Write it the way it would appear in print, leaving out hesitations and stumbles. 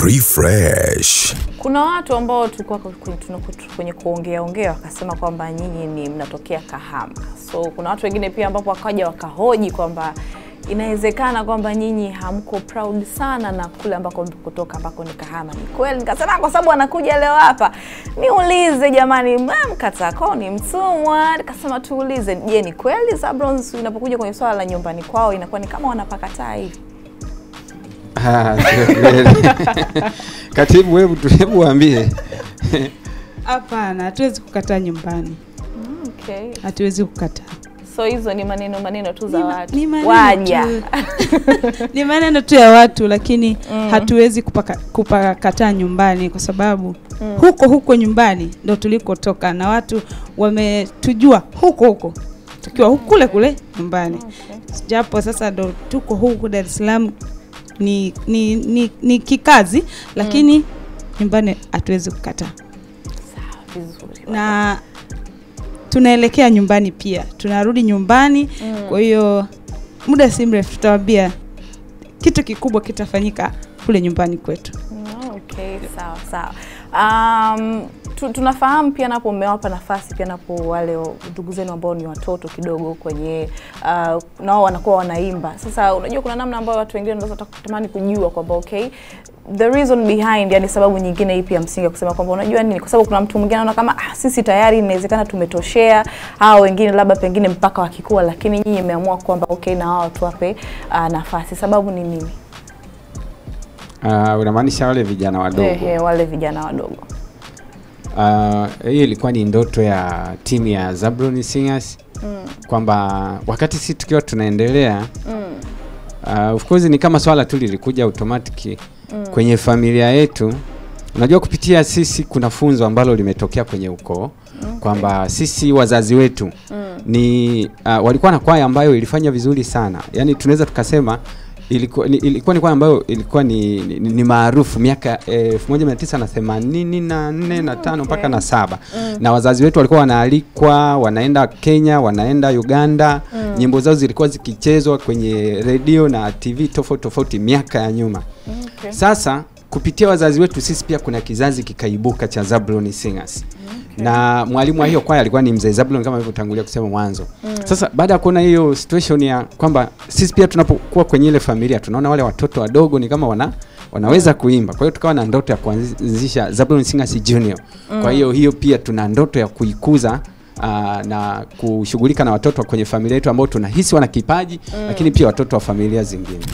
Refresh. Kuna watu ambao tulikuwa kwenye kuongea wakasema kwamba nyinyi ni mnatokea Kahama. So kuna watu wengine pia ambapo wakaja wakahoji kwamba inawezekana kwamba nyinyi hamko proud sana na kule ambako kutoka ambako ni Kahama. Ni kweli? Nikasema kwa sababu anakuja leo hapa niulize, jamani, Mkatako ni mtumwa? Nikasema tuulize, je, ni kweli Zablons inapokuja kwenye swala la nyumbani kwao inakuwa ni kama wanapakataa hivi? Katibu, hebu waambie. Hapana, hatuwezi kukataa nyumbani. Okay. Hatuwezi kukataa. So hizo ni maneno tu za watu. Waja. Ni maneno tu ya watu, lakini hatuwezi kupakataa nyumbani kwa sababu huko nyumbani ndo tulikotoka na watu wametujua huko. Tukiwa kule nyumbani. Okay. Japo sasa ndo tuko huko Dar es Salaam ni kikazi, lakini nyumbani hatuwezi kukataa. Sawa, vizuri. Na tunaelekea nyumbani pia. Tunarudi nyumbani. Kwa hiyo muda si mrefu tutawaambia kitu kikubwa kitafanyika kule nyumbani kwetu. Okay, sawa. Tunafahamu pia napo mmewapa nafasi pia napo wale ndugu zenu ambao ni watoto kidogo kwenye nao wanakuwa wanaimba. Sasa unajua kuna namna ambayo watu wengine wanaweza kutamani kujua kwamba okay, the reason behind, yani sababu nyingine ipi ya msingi kusema kwamba unajua nini, kwa sababu kuna mtu mwingine anaona kama sisi tayari inawezekana tumetoshea, au wengine labda pengine mpaka wakikua, lakini nyinyi mmeamua kwamba okay na wao tuwape nafasi. Sababu ni nini? Unamaanisha wale vijana wadogo? Wale vijana wadogo. Hiyo ilikuwa ni ndoto ya timu ya Zablons Singers, kwamba wakati sisi tukiwa tunaendelea, of course ni kama swala tu lilikuja automatic kwenye familia yetu. Unajua kupitia sisi kuna funzo ambalo limetokea kwenye ukoo, kwamba sisi wazazi wetu ni walikuwa na kwaya ambayo ilifanya vizuri sana. Yani tunaweza tukasema ilikuwa ni kwaya ambayo ilikuwa ni maarufu miaka 1984 na 5 mpaka na 7. Na wazazi wetu walikuwa wanaalikwa, wanaenda Kenya, wanaenda Uganda. Nyimbo zao zilikuwa zikichezwa kwenye radio na TV tofauti miaka ya nyuma. Sasa kupitia wazazi wetu sisi pia kuna kizazi kikaibuka cha Zablons Singers. Na mwalimu wa hiyo kwaya alikuwa ni mzee Zablon kama nilivyotangulia kusema mwanzo. Sasa baada ya kuona hiyo situation ya kwamba sisi pia tunapokuwa kwenye ile familia tunaona wale watoto wadogo ni kama wanaweza kuimba. Kwa hiyo tukawa na ndoto ya kuanzisha Zablons Singers Junior. Kwa hiyo pia tuna ndoto ya kuikuza na kushughulika na watoto kwenye familia yetu ambao tunahisi wana kipaji, lakini pia watoto wa familia zingine.